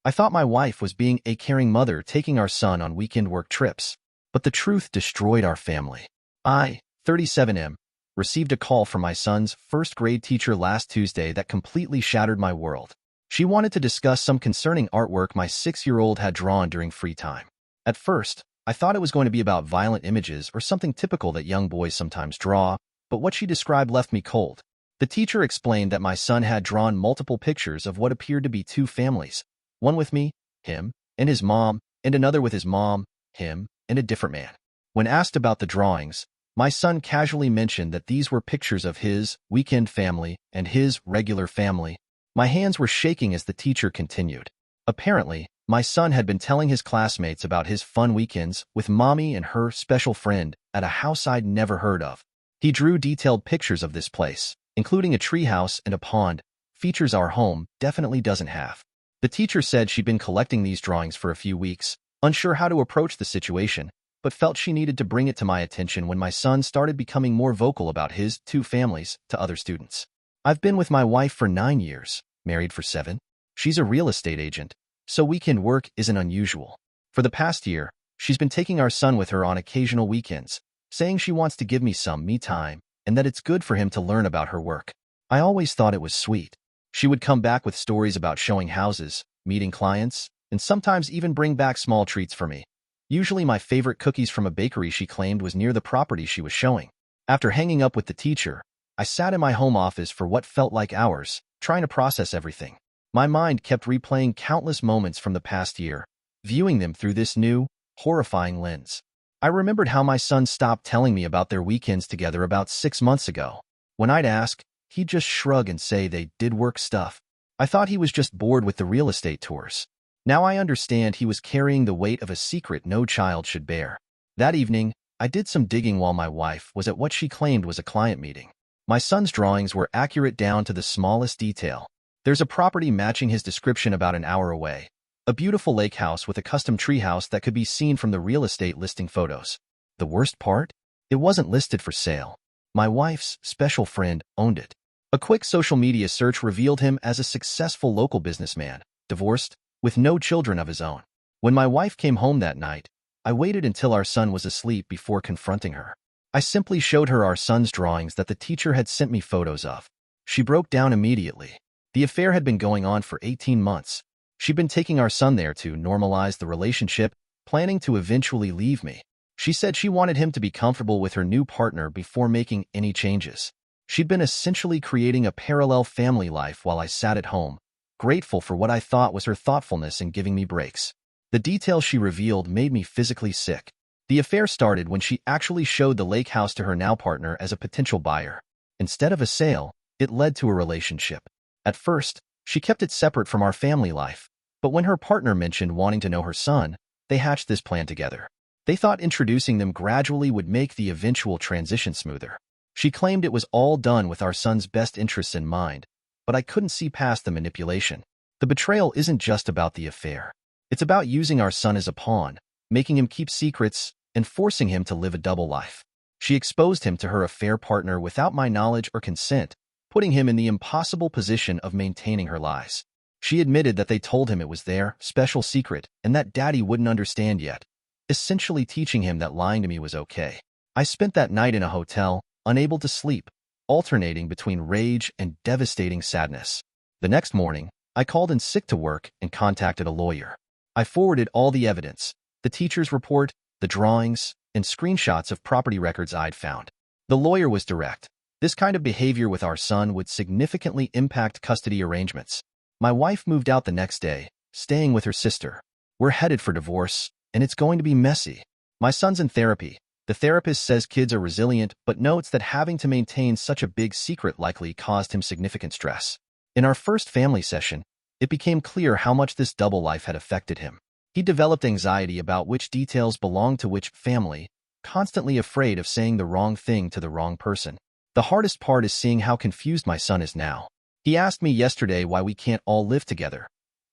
I thought my wife was being a caring mother taking our son on weekend work trips, but the truth destroyed our family. I, 37M, received a call from my son's first-grade teacher last Tuesday that completely shattered my world. She wanted to discuss some concerning artwork my 6-year-old had drawn during free time. At first, I thought it was going to be about violent images or something typical that young boys sometimes draw, but what she described left me cold. The teacher explained that my son had drawn multiple pictures of what appeared to be two families, one with me, him, and his mom, and another with his mom, him, and a different man. When asked about the drawings, my son casually mentioned that these were pictures of his weekend family and his regular family. My hands were shaking as the teacher continued. Apparently, my son had been telling his classmates about his fun weekends with mommy and her special friend at a house I'd never heard of. He drew detailed pictures of this place, including a treehouse and a pond, features our home definitely doesn't have. The teacher said she'd been collecting these drawings for a few weeks, unsure how to approach the situation, but felt she needed to bring it to my attention when my son started becoming more vocal about his two families to other students. I've been with my wife for 9 years, married for 7. She's a real estate agent, so weekend work isn't unusual. For the past year, she's been taking our son with her on occasional weekends, saying she wants to give me some me time and that it's good for him to learn about her work. I always thought it was sweet. She would come back with stories about showing houses, meeting clients, and sometimes even bring back small treats for me. Usually my favorite cookies from a bakery she claimed was near the property she was showing. After hanging up with the teacher, I sat in my home office for what felt like hours, trying to process everything. My mind kept replaying countless moments from the past year, viewing them through this new, horrifying lens. I remembered how my son stopped telling me about their weekends together about 6 months ago. When I'd ask, he'd just shrug and say they did work stuff. I thought he was just bored with the real estate tours. Now I understand he was carrying the weight of a secret no child should bear. That evening, I did some digging while my wife was at what she claimed was a client meeting. My son's drawings were accurate down to the smallest detail. There's a property matching his description about an hour away. A beautiful lake house with a custom treehouse that could be seen from the real estate listing photos. The worst part? It wasn't listed for sale. My wife's special friend owned it. A quick social media search revealed him as a successful local businessman, divorced, with no children of his own. When my wife came home that night, I waited until our son was asleep before confronting her. I simply showed her our son's drawings that the teacher had sent me photos of. She broke down immediately. The affair had been going on for 18 months. She'd been taking our son there to normalize the relationship, planning to eventually leave me. She said she wanted him to be comfortable with her new partner before making any changes. She'd been essentially creating a parallel family life while I sat at home, grateful for what I thought was her thoughtfulness in giving me breaks. The details she revealed made me physically sick. The affair started when she actually showed the lake house to her now partner as a potential buyer. Instead of a sale, it led to a relationship. At first, she kept it separate from our family life, but when her partner mentioned wanting to know her son, they hatched this plan together. They thought introducing them gradually would make the eventual transition smoother. She claimed it was all done with our son's best interests in mind, but I couldn't see past the manipulation. The betrayal isn't just about the affair. It's about using our son as a pawn, making him keep secrets, and forcing him to live a double life. She exposed him to her affair partner without my knowledge or consent, putting him in the impossible position of maintaining her lies. She admitted that they told him it was their special secret and that Daddy wouldn't understand yet, essentially teaching him that lying to me was okay. I spent that night in a hotel, unable to sleep, alternating between rage and devastating sadness. The next morning, I called in sick to work and contacted a lawyer. I forwarded all the evidence, the teacher's report, the drawings, and screenshots of property records I'd found. The lawyer was direct. This kind of behavior with our son would significantly impact custody arrangements. My wife moved out the next day, staying with her sister. We're headed for divorce, and it's going to be messy. My son's in therapy. The therapist says kids are resilient, but notes that having to maintain such a big secret likely caused him significant stress. In our first family session, it became clear how much this double life had affected him. He developed anxiety about which details belonged to which family, constantly afraid of saying the wrong thing to the wrong person. The hardest part is seeing how confused my son is now. He asked me yesterday why we can't all live together.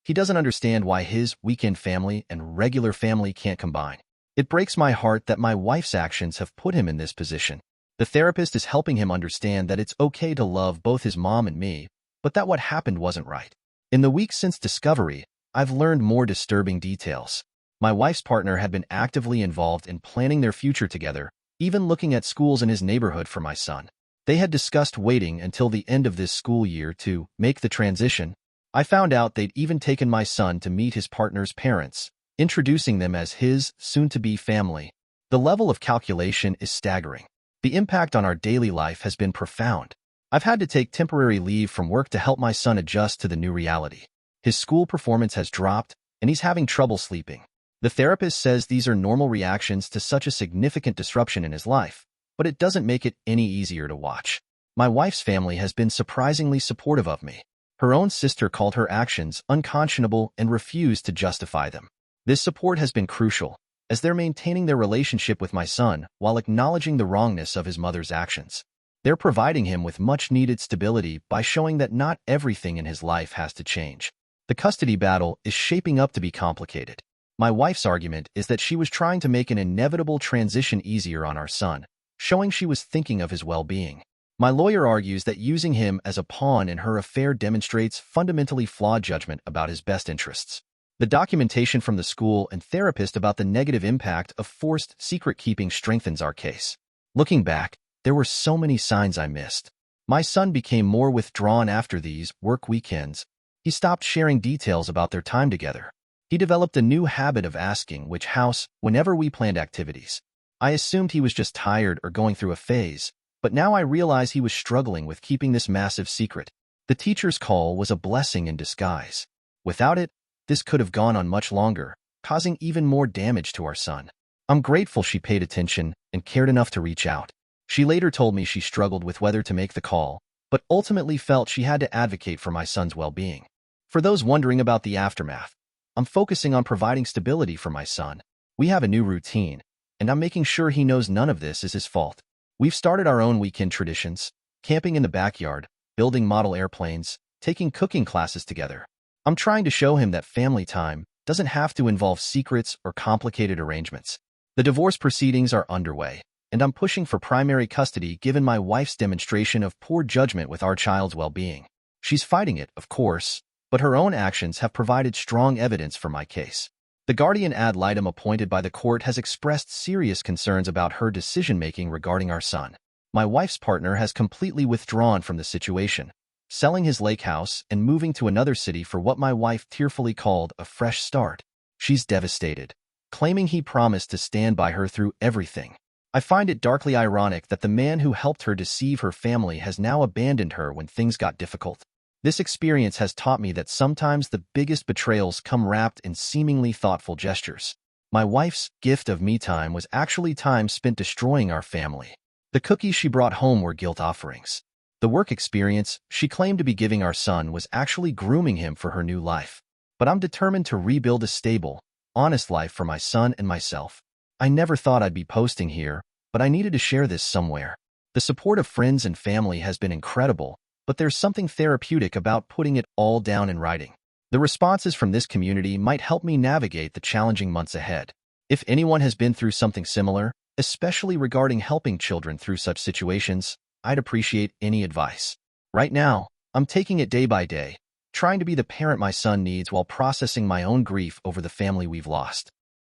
He doesn't understand why his weekend family and regular family can't combine. It breaks my heart that my wife's actions have put him in this position. The therapist is helping him understand that it's okay to love both his mom and me, but that what happened wasn't right. In the weeks since discovery, I've learned more disturbing details. My wife's partner had been actively involved in planning their future together, even looking at schools in his neighborhood for my son. They had discussed waiting until the end of this school year to make the transition. I found out they'd even taken my son to meet his partner's parents, introducing them as his soon-to-be family. The level of calculation is staggering. The impact on our daily life has been profound. I've had to take temporary leave from work to help my son adjust to the new reality. His school performance has dropped, and he's having trouble sleeping. The therapist says these are normal reactions to such a significant disruption in his life, but it doesn't make it any easier to watch. My wife's family has been surprisingly supportive of me. Her own sister called her actions unconscionable and refused to justify them. This support has been crucial, as they're maintaining their relationship with my son while acknowledging the wrongness of his mother's actions. They're providing him with much-needed stability by showing that not everything in his life has to change. The custody battle is shaping up to be complicated. My wife's argument is that she was trying to make an inevitable transition easier on our son, showing she was thinking of his well-being. My lawyer argues that using him as a pawn in her affair demonstrates fundamentally flawed judgment about his best interests. The documentation from the school and therapist about the negative impact of forced secret-keeping strengthens our case. Looking back, there were so many signs I missed. My son became more withdrawn after these work weekends. He stopped sharing details about their time together. He developed a new habit of asking which house whenever we planned activities. I assumed he was just tired or going through a phase, but now I realize he was struggling with keeping this massive secret. The teacher's call was a blessing in disguise. Without it, this could have gone on much longer, causing even more damage to our son. I'm grateful she paid attention and cared enough to reach out. She later told me she struggled with whether to make the call, but ultimately felt she had to advocate for my son's well-being. For those wondering about the aftermath, I'm focusing on providing stability for my son. We have a new routine, and I'm making sure he knows none of this is his fault. We've started our own weekend traditions, camping in the backyard, building model airplanes, taking cooking classes together. I'm trying to show him that family time doesn't have to involve secrets or complicated arrangements. The divorce proceedings are underway, and I'm pushing for primary custody given my wife's demonstration of poor judgment with our child's well-being. She's fighting it, of course, but her own actions have provided strong evidence for my case. The guardian ad litem appointed by the court has expressed serious concerns about her decision-making regarding our son. My wife's partner has completely withdrawn from the situation, selling his lake house and moving to another city for what my wife tearfully called a fresh start. She's devastated, claiming he promised to stand by her through everything. I find it darkly ironic that the man who helped her deceive her family has now abandoned her when things got difficult. This experience has taught me that sometimes the biggest betrayals come wrapped in seemingly thoughtful gestures. My wife's gift of me time was actually time spent destroying our family. The cookies she brought home were guilt offerings. The work experience she claimed to be giving our son was actually grooming him for her new life. But I'm determined to rebuild a stable, honest life for my son and myself. I never thought I'd be posting here, but I needed to share this somewhere. The support of friends and family has been incredible, but there's something therapeutic about putting it all down in writing. The responses from this community might help me navigate the challenging months ahead. If anyone has been through something similar, especially regarding helping children through such situations, I'd appreciate any advice. Right now, I'm taking it day by day, trying to be the parent my son needs while processing my own grief over the family we've lost.